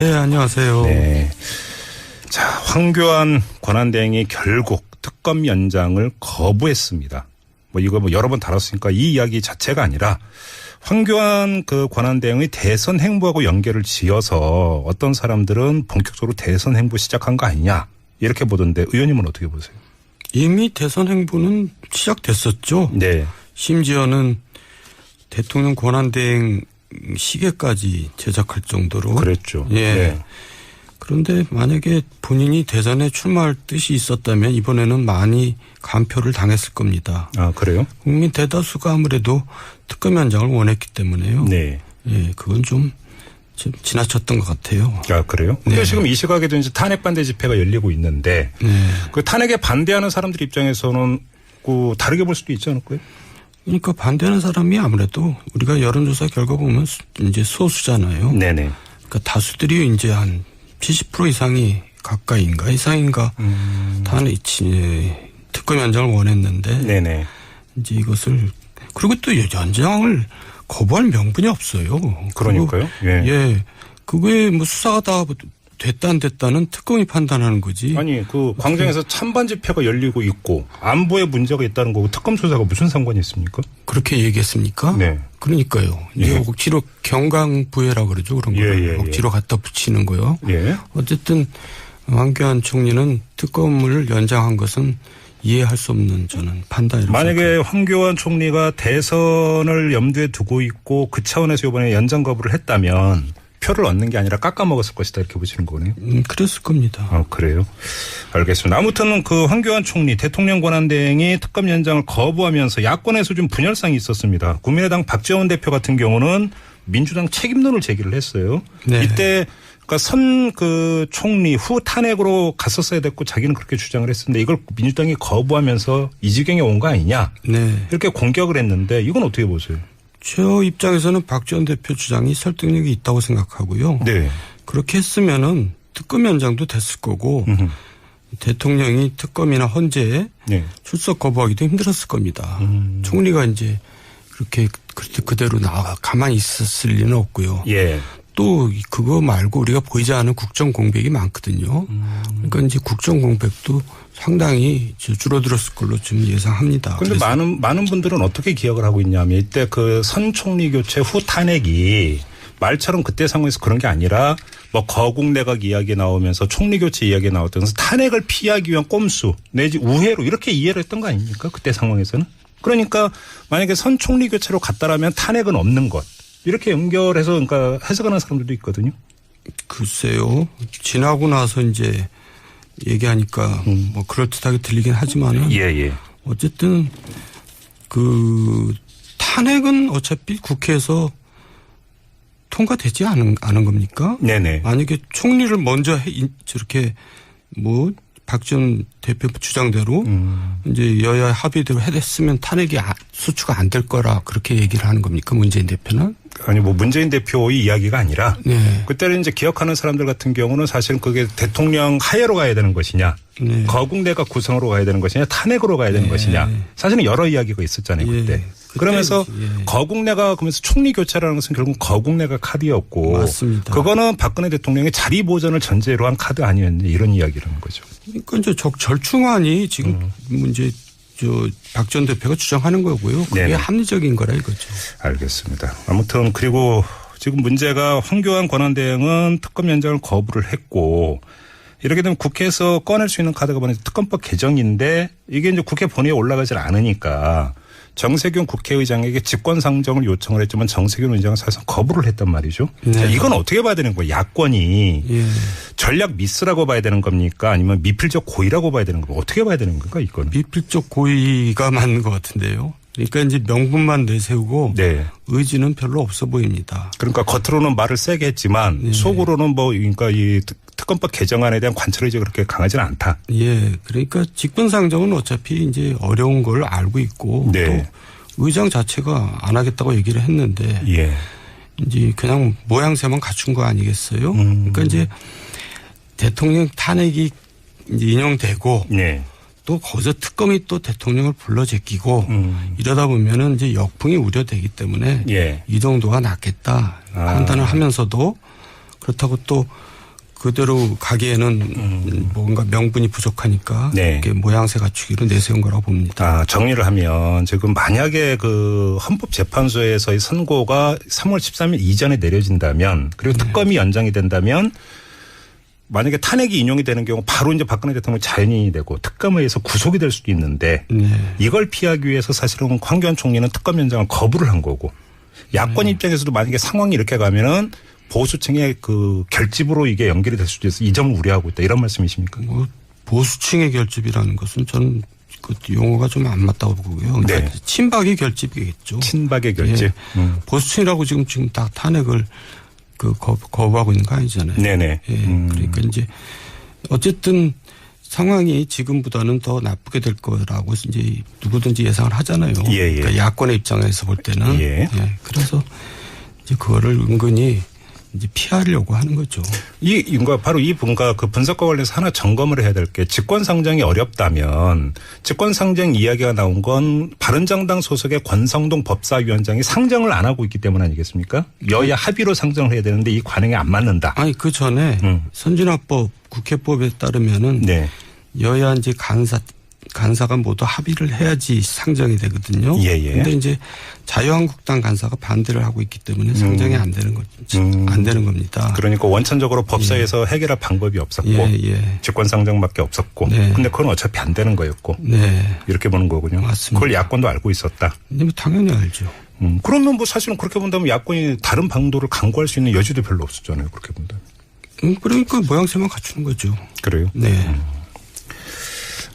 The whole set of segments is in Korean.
네, 안녕하세요. 네. 자, 황교안 권한대행이 결국 특검 연장을 거부했습니다. 이거 여러 번 다뤘으니까 이 이야기 자체가 아니라 황교안 권한대행의 대선 행보하고 연결을 지어서 어떤 사람들은 본격적으로 대선 행보 시작한 거 아니냐 이렇게 보던데 의원님은 어떻게 보세요? 이미 대선 행보는 시작됐었죠. 네. 심지어는 대통령 권한대행 시계까지 제작할 정도로. 그랬죠. 예. 네. 그런데 만약에 본인이 대선에 출마할 뜻이 있었다면 이번에는 많이 간표를 당했을 겁니다. 아, 그래요? 국민 대다수가 아무래도 특검 연장을 원했기 때문에요. 네. 예, 그건 좀 지나쳤던 것 같아요. 아, 그래요? 근데 네. 지금 이 시각에도 이제 탄핵 반대 집회가 열리고 있는데 네. 그 탄핵에 반대하는 사람들 입장에서는 다르게 볼 수도 있지 않을까요? 그러니까 반대하는 사람이 아무래도 우리가 여론조사 결과 보면 이제 소수잖아요. 네네. 그러니까 다수들이 이제 한 70% 이상이 가까이인가 이상인가 탄핵 특검 연장을 원했는데 네네. 이제 이것을 그리고 또 연장을 거부할 명분이 없어요. 그러니까요. 예. 그거에 뭐 수사가 다 됐다 안 됐다는 특검이 판단하는 거지. 아니 광장에서 찬반 집회가 열리고 있고 안보에 문제가 있다는 거고 특검 수사가 무슨 상관이 있습니까? 그렇게 얘기했습니까? 네. 그러니까요. 이제 예. 억지로 경강부회라고 그러죠. 그런 거 억지로 갖다 붙이는 거요. 예. 어쨌든 황교안 총리는 특검을 연장한 것은 이해할 수 없는 저는 판단이라고 만약에 생각합니다. 황교안 총리가 대선을 염두에 두고 있고 그 차원에서 이번에 연장 거부를 했다면 표를 얻는 게 아니라 깎아먹었을 것이다 이렇게 보시는 거네요. 그랬을 겁니다. 아, 그래요? 알겠습니다. 아무튼 황교안 총리 대통령 권한대행이 특검 연장을 거부하면서 야권에서 좀 분열상이 있었습니다. 국민의당 박지원 대표 같은 경우는 민주당 책임론을 제기를 했어요. 네. 이때 그러니까 총리 후 탄핵으로 갔었어야 됐고 자기는 그렇게 주장을 했었는데 이걸 민주당이 거부하면서 이 지경에 온 거 아니냐 네. 이렇게 공격을 했는데 이건 어떻게 보세요? 저 입장에서는 박지원 대표 주장이 설득력이 있다고 생각하고요. 네. 그렇게 했으면은 특검 연장도 됐을 거고 대통령이 특검이나 헌재에 네. 출석 거부하기도 힘들었을 겁니다. 총리가 이제 그렇게 그대로 가만히 있었을 리는 없고요. 예. 또 그거 말고 우리가 보이지 않는 국정 공백이 많거든요. 그러니까 이제 국정 공백도 상당히 줄어들었을 걸로 좀 예상합니다. 그런데 많은 분들은 어떻게 기억을 하고 있냐면 이때 선 총리 교체 후 탄핵이 말처럼 그때 상황에서 그런 게 아니라 거국 내각 이야기 나오면서 총리 교체 이야기 나왔다면서 탄핵을 피하기 위한 꼼수 내지 우회로 이렇게 이해를 했던 거 아닙니까? 그때 상황에서는. 그러니까 만약에 선 총리 교체로 갔다라면 탄핵은 없는 것. 이렇게 연결해서 해석하는 사람들도 있거든요. 글쎄요. 지나고 나서 이제 얘기하니까 그럴듯하게 들리긴 하지만은. 예. 어쨌든 탄핵은 어차피 국회에서 통과되지 않은 겁니까? 네네. 만약에 총리를 먼저 저렇게 박지원 대표 주장대로 이제 여야 합의대로 했으면 탄핵이 수추가 안 될 거라 그렇게 얘기를 하는 겁니까? 문재인 대표는? 아니 문재인 대표의 이야기가 아니라 네. 그때는 이제 기억하는 사람들 같은 경우는 사실은 그게 대통령 하에로 가야 되는 것이냐 네. 거국 내각 구성으로 가야 되는 것이냐 탄핵으로 가야 되는 것이냐 사실은 여러 이야기가 있었잖아요. 그때. 그러면서 거국 내각 그러면서 총리 교체라는 것은 결국 거국 내각 카드였고 맞습니다. 그거는 박근혜 대통령의 자리 보전을 전제로 한 카드 아니었냐 이런 이야기라는 거죠. 그러니까 이제 절충안이 지금 이제 박지원 대표가 주장하는 거고요. 그게 네네. 합리적인 거라 이거죠. 알겠습니다. 아무튼 그리고 지금 문제가 황교안 권한대행은 특검 연장을 거부를 했고 이렇게 되면 국회에서 꺼낼 수 있는 카드가 뭐냐 특검법 개정인데 이게 이제 국회 본회의에 올라가질 않으니까 정세균 국회의장에게 직권상정을 요청을 했지만 정세균 의장은 사실상 거부를 했단 말이죠. 네. 자, 이건 어떻게 봐야 되는 거예요? 야권이 전략 미스라고 봐야 되는 겁니까? 아니면 미필적 고의라고 봐야 되는 겁니까? 어떻게 봐야 되는 건가 이거는? 미필적 고의가 맞는 것 같은데요. 그러니까 이제 명분만 내세우고 네. 의지는 별로 없어 보입니다. 그러니까 겉으로는 말을 세게 했지만 속으로는 그러니까 이 특검법 개정안에 대한 관철 의지가 그렇게 강하지는 않다. 예. 그러니까 직권상정은 어차피 이제 어려운 걸 알고 있고 또 의장 자체가 안 하겠다고 얘기를 했는데 이제 그냥 모양새만 갖춘 거 아니겠어요? 그러니까 이제 대통령 탄핵이 이제 인용되고 또 거기서 특검이 또 대통령을 불러 제끼고 이러다 보면은 이제 역풍이 우려되기 때문에 이 정도가 낫겠다 판단을 하면서도 그렇다고 또 그대로 가기에는 뭔가 명분이 부족하니까 네. 이렇게 모양새 갖추기로 내세운 거라고 봅니다. 정리를 하면 지금 만약에 그 헌법재판소에서의 선고가 3월 13일 이전에 내려진다면 그리고 특검이 연장이 된다면 만약에 탄핵이 인용이 되는 경우 바로 이제 박근혜 대통령이 자연인이 되고 특검에 의해서 구속이 될 수도 있는데 이걸 피하기 위해서 사실은 황교안 총리는 특검 연장을 거부를 한 거고 야권 입장에서도 만약에 상황이 이렇게 가면은 보수층의 그 결집으로 이게 연결이 될 수도 있어 이 점을 우려하고 있다 이런 말씀이십니까? 보수층의 결집이라는 것은 저는 그 용어가 좀 안 맞다고 보고요. 그러니까 네. 친박의 결집이겠죠. 친박의 결집. 예. 보수층이라고 지금 다 탄핵을 거부하고 있는 거 아니잖아요. 네네. 예. 그러니까 이제 어쨌든 상황이 지금보다는 더 나쁘게 될 거라고 이제 누구든지 예상을 하잖아요. 예. 그러니까 야권의 입장에서 볼 때는. 예. 예. 그래서 이제 그거를 은근히 이제 피하려고 하는 거죠. 바로 이 분과 그 분석과 관련해서 하나 점검을 해야 될 게 직권상정이 어렵다면 직권상정 이야기가 나온 건 바른정당 소속의 권성동 법사위원장이 상정을 안 하고 있기 때문 아니겠습니까? 여야 합의로 상정을 해야 되는데 이 관행이 안 맞는다. 아니 그 전에 선진화법 국회법에 따르면은 네. 여야 이제 간사가 모두 합의를 해야지 상정이 되거든요. 그런데 이제 자유한국당 간사가 반대를 하고 있기 때문에 상정이 안 되는 안 되는 겁니다. 그러니까 원천적으로 법사에서 해결할 방법이 없었고 직권상정밖에 없었고 근데 그건 어차피 안 되는 거였고 이렇게 보는 거군요. 맞습니다. 그걸 야권도 알고 있었다. 근데 뭐 당연히 알죠. 그러면 뭐 사실은 그렇게 본다면 야권이 다른 방도를 강구할 수 있는 여지도 별로 없었잖아요. 그렇게 본다면. 그러니까 모양새만 갖추는 거죠. 그래요? 네.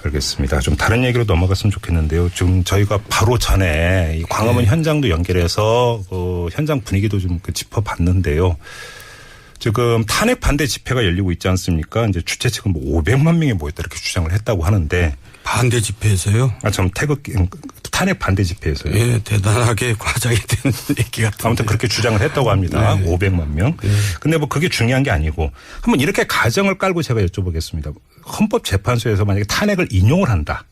알겠습니다. 좀 다른 얘기로 넘어갔으면 좋겠는데요. 지금 저희가 바로 전에 이 광화문 현장도 연결해서 현장 분위기도 좀 짚어봤는데요. 지금 탄핵 반대 집회가 열리고 있지 않습니까? 이제 주최 측은 뭐 500만 명이 모였다 이렇게 주장을 했다고 하는데. 반대 집회에서요? 탄핵 반대 집회에서요. 예, 대단하게 과장이 된 얘기 같은데. 아무튼 그렇게 주장을 했다고 합니다. 500만 명. 근데 뭐 그게 중요한 게 아니고 한번 이렇게 가정을 깔고 제가 여쭤보겠습니다. 헌법재판소에서 만약에 탄핵을 인용을 한다.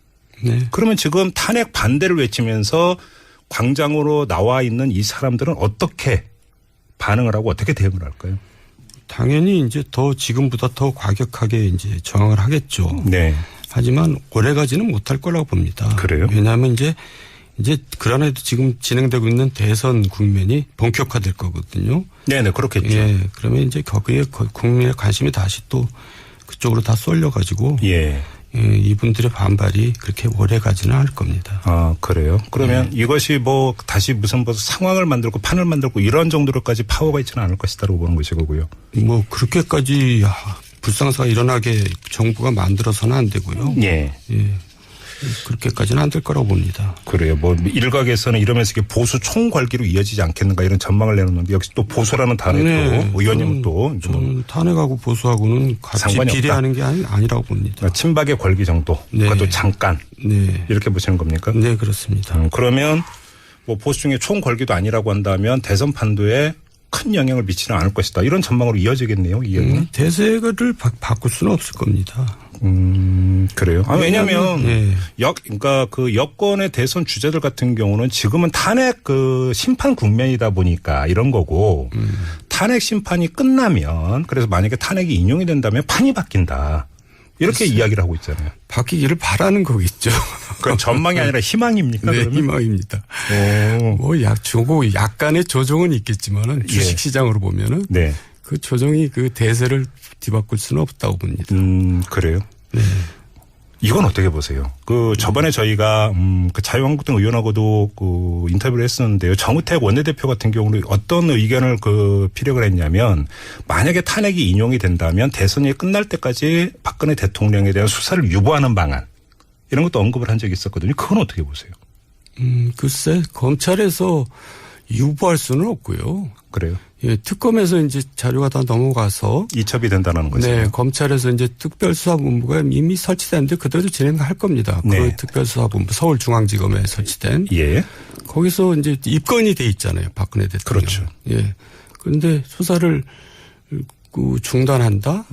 그러면 지금 탄핵 반대를 외치면서 광장으로 나와 있는 이 사람들은 어떻게 반응을 하고 어떻게 대응을 할까요? 당연히 이제 지금보다 더 과격하게 이제 저항을 하겠죠. 네. 하지만 오래가지는 못할 거라고 봅니다. 그래요? 왜냐하면 이제 그러나도 지금 진행되고 있는 대선 국면이 본격화될 거거든요. 네네, 그렇겠죠. 예. 그러면 이제 거기에 국민의 관심이 다시 또 그쪽으로 다 쏠려가지고. 이분들의 반발이 그렇게 오래가지는 않을 겁니다. 그래요? 그러면 이것이 뭐 다시 무슨 상황을 만들고 판을 만들고 이런 정도로까지 파워가 있지는 않을 것이다라고 보는 것이고요. 뭐 그렇게까지 불상사가 일어나게 정부가 만들어서는 안 되고요. 예. 그렇게까지는 안 될 거라고 봅니다. 그래요. 뭐 일각에서는 이러면서 이게 보수 총괄기로 이어지지 않겠는가 이런 전망을 내놓는데 역시 또 보수라는 단어에 또 의원님은 또 저는 탄핵하고 보수하고는 같이 비례하는 게 아니라고 봅니다. 친박의 궐기 정도. 그것도 잠깐. 이렇게 보시는 겁니까? 네, 그렇습니다. 그러면 뭐 보수 중에 총궐기도 아니라고 한다면 대선 판도에 큰 영향을 미치는 않을 것이다. 이런 전망으로 이어지겠네요. 이 얘기는. 대세를 바꿀 수는 없을 겁니다. 그래요. 왜냐하면 그러니까 그 여권의 대선 주자들 같은 경우는 지금은 탄핵 심판 국면이다 보니까 이런 거고 탄핵 심판이 끝나면 그래서 만약에 탄핵이 인용이 된다면 판이 바뀐다. 이렇게 이야기를 하고 있잖아요. 바뀌기를 바라는 거겠죠. 그건 전망이 아니라 희망입니까? 네, 그러면? 희망입니다. 뭐 약간의 조정은 있겠지만은 주식시장으로 보면은 그 조정이 그 대세를 뒤바꿀 수는 없다고 봅니다. 그래요? 네. 이건 어떻게 보세요? 저번에 저희가 그 자유한국당 의원하고도 인터뷰를 했었는데요. 정우택 원내대표 같은 경우는 어떤 의견을 피력을 했냐면 만약에 탄핵이 인용이 된다면 대선이 끝날 때까지 박근혜 대통령에 대한 수사를 유보하는 방안 이런 것도 언급을 한 적이 있었거든요. 그건 어떻게 보세요? 글쎄 검찰에서 유보할 수는 없고요. 그래요? 예, 특검에서 이제 자료가 다 넘어가서 이첩이 된다는 거죠. 네, 검찰에서 이제 특별수사본부가 이미 설치됐는데 그대로 진행할 겁니다. 그 특별수사본부 서울중앙지검에 설치된. 거기서 이제 입건이 돼 있잖아요, 박근혜 대통령. 그렇죠. 예. 그런데 수사를 중단한다?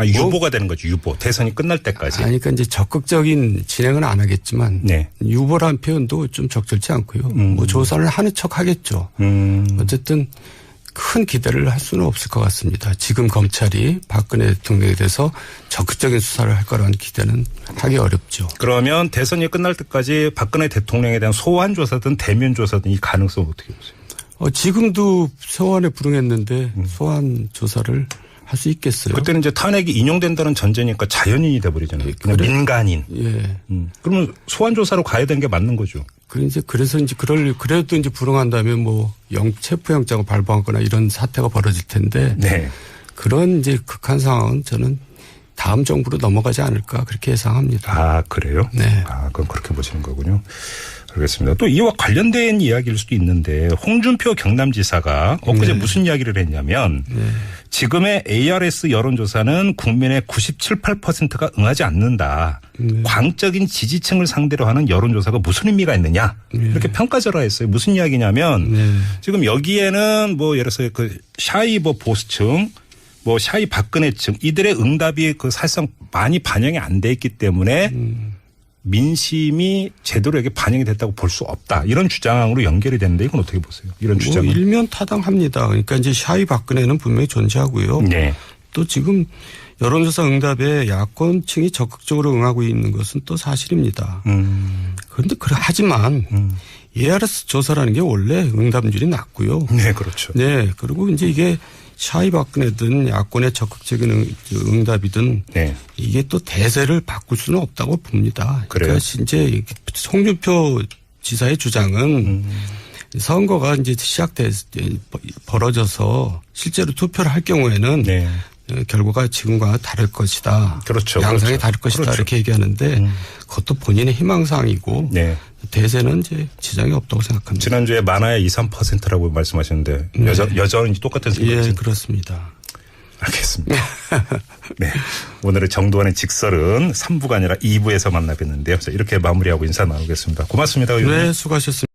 유보가 되는 거죠. 유보. 대선이 끝날 때까지. 그러니까 이제 적극적인 진행은 안 하겠지만 유보라는 표현도 좀 적절치 않고요. 뭐 조사를 하는 척 하겠죠. 어쨌든 큰 기대를 할 수는 없을 것 같습니다. 지금 검찰이 박근혜 대통령에 대해서 적극적인 수사를 할 거라는 기대는 하기 어렵죠. 그러면 대선이 끝날 때까지 박근혜 대통령에 대한 소환 조사든 대면 조사든 이 가능성 어떻게 보세요? 지금도 소환에 불응했는데 소환 조사를 할 수 있겠어요? 그때는 이제 탄핵이 인용된다는 전제니까 자연인이 돼버리잖아요. 그냥 민간인. 예. 그러면 소환 조사로 가야 되는 게 맞는 거죠. 그래서 이제 그래도 이제 불응한다면 뭐 체포영장을 발부하거나 이런 사태가 벌어질 텐데. 네. 그런 이제 극한 상황은 저는 다음 정부로 넘어가지 않을까 그렇게 예상합니다. 아, 그래요? 네. 그럼 그렇게 보시는 거군요. 알겠습니다. 또 이와 관련된 이야기일 수도 있는데 홍준표 경남지사가 엊그제 무슨 이야기를 했냐면 지금의 ARS 여론조사는 국민의 97, 8%가 응하지 않는다. 광적인 지지층을 상대로 하는 여론조사가 무슨 의미가 있느냐. 이렇게 평가절하했어요. 무슨 이야기냐면 지금 여기에는 뭐 예를 들어서 그 샤이버 보수층 뭐 샤이 박근혜층 이들의 응답이 그 사실상 많이 반영이 안 돼 있기 때문에 민심이 제대로 이게 반영이 됐다고 볼 수 없다. 이런 주장으로 연결이 되는데 이건 어떻게 보세요? 이런 주장은. 일면 타당합니다. 그러니까 이제 샤이 박근혜는 분명히 존재하고요. 네. 또 지금 여론조사 응답에 야권층이 적극적으로 응하고 있는 것은 또 사실입니다. 그런데 하지만 ARS 조사라는 게 원래 응답률이 낮고요. 네, 그렇죠. 네. 그리고 이제 이게 샤이 박근혜든 야권의 적극적인 응답이든 네. 이게 또 대세를 바꿀 수는 없다고 봅니다. 그래요? 그러니까 이제 홍준표 지사의 주장은 선거가 이제 벌어져서 실제로 투표를 할 경우에는 네. 결과가 지금과 다를 것이다. 그렇죠. 양상이 그렇죠. 다를 것이다. 그렇죠. 이렇게 얘기하는데 그것도 본인의 희망사항이고 네. 대세는 이제 지장이 없다고 생각합니다. 지난주에 많아야 2, 3%라고 말씀하셨는데 네. 여전히 똑같은 생각이죠. 예, 그렇습니다. 알겠습니다. 네. 오늘의 정도원의 직설은 3부가 아니라 2부에서 만나뵙는데요. 이렇게 마무리하고 인사 나누겠습니다. 고맙습니다. 네, 수고하셨습니다.